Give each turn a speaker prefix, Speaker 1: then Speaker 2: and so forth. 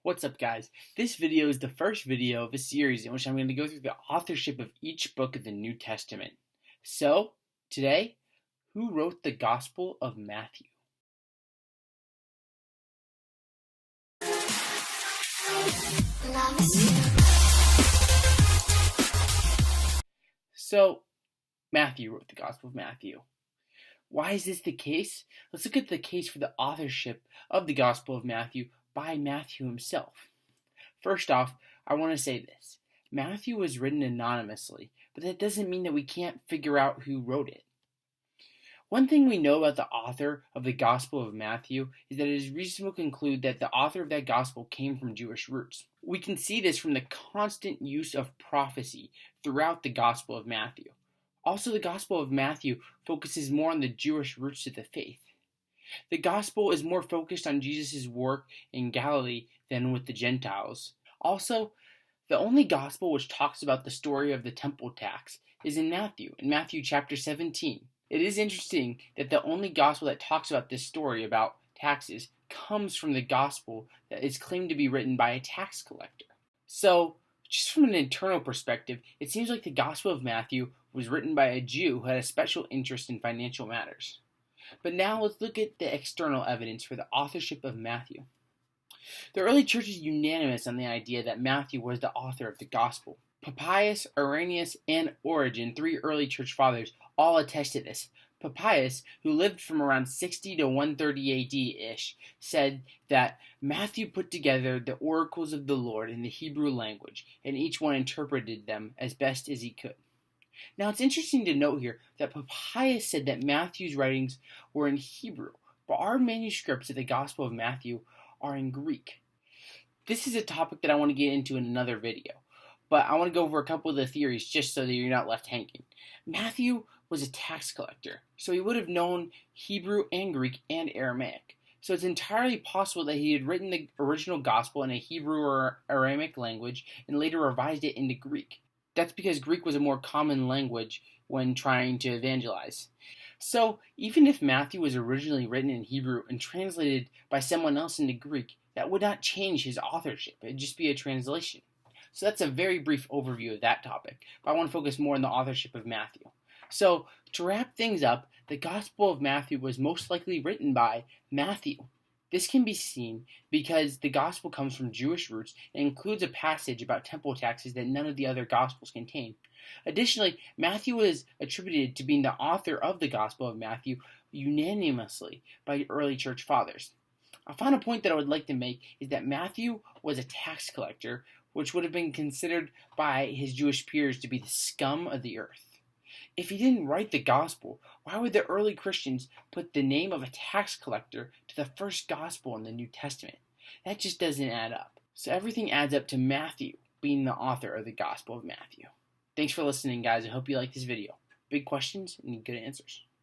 Speaker 1: What's up, guys? This video is the first video of a series in which I'm going to go through the authorship of each book of the New Testament. So, today, who wrote the Gospel of Matthew? So, Matthew wrote the Gospel of Matthew. Why is this the case? Let's look at the case for the authorship of the Gospel of Matthew by Matthew himself. First off, I want to say this. Matthew was written anonymously, but that doesn't mean that we can't figure out who wrote it. One thing we know about the author of the Gospel of Matthew is that it is reasonable to conclude that the author of that Gospel came from Jewish roots. We can see this from the constant use of prophecy throughout the Gospel of Matthew. Also, the Gospel of Matthew focuses more on the Jewish roots of the faith. The Gospel is more focused on Jesus' work in Galilee than with the Gentiles. Also, the only Gospel which talks about the story of the temple tax is in Matthew chapter 17. It is interesting that the only Gospel that talks about this story about taxes comes from the Gospel that is claimed to be written by a tax collector. So, just from an internal perspective, it seems like the Gospel of Matthew was written by a Jew who had a special interest in financial matters. But now let's look at the external evidence for the authorship of Matthew. The early church is unanimous on the idea that Matthew was the author of the Gospel. Papias, Irenaeus, and Origen, three early church fathers, all attest to this. Papias, who lived from around 60 to 130 AD-ish, said that Matthew put together the oracles of the Lord in the Hebrew language, and each one interpreted them as best as he could. Now, it's interesting to note here that Papias said that Matthew's writings were in Hebrew, but our manuscripts of the Gospel of Matthew are in Greek. This is a topic that I want to get into in another video, but I want to go over a couple of the theories just so that you're not left hanging. Matthew was a tax collector, so he would have known Hebrew and Greek and Aramaic. So it's entirely possible that he had written the original Gospel in a Hebrew or Aramaic language and later revised it into Greek. That's because Greek was a more common language when trying to evangelize. So, even if Matthew was originally written in Hebrew and translated by someone else into Greek, that would not change his authorship. It would just be a translation. So that's a very brief overview of that topic, but I want to focus more on the authorship of Matthew. So, to wrap things up, the Gospel of Matthew was most likely written by Matthew. This can be seen because the Gospel comes from Jewish roots and includes a passage about temple taxes that none of the other Gospels contain. Additionally, Matthew is attributed to being the author of the Gospel of Matthew unanimously by early church fathers. A final point that I would like to make is that Matthew was a tax collector, which would have been considered by his Jewish peers to be the scum of the earth. If he didn't write the Gospel, why would the early Christians put the name of a tax collector to the first Gospel in the New Testament? That just doesn't add up. So everything adds up to Matthew being the author of the Gospel of Matthew. Thanks for listening, guys. I hope you liked this video. Big questions and good answers.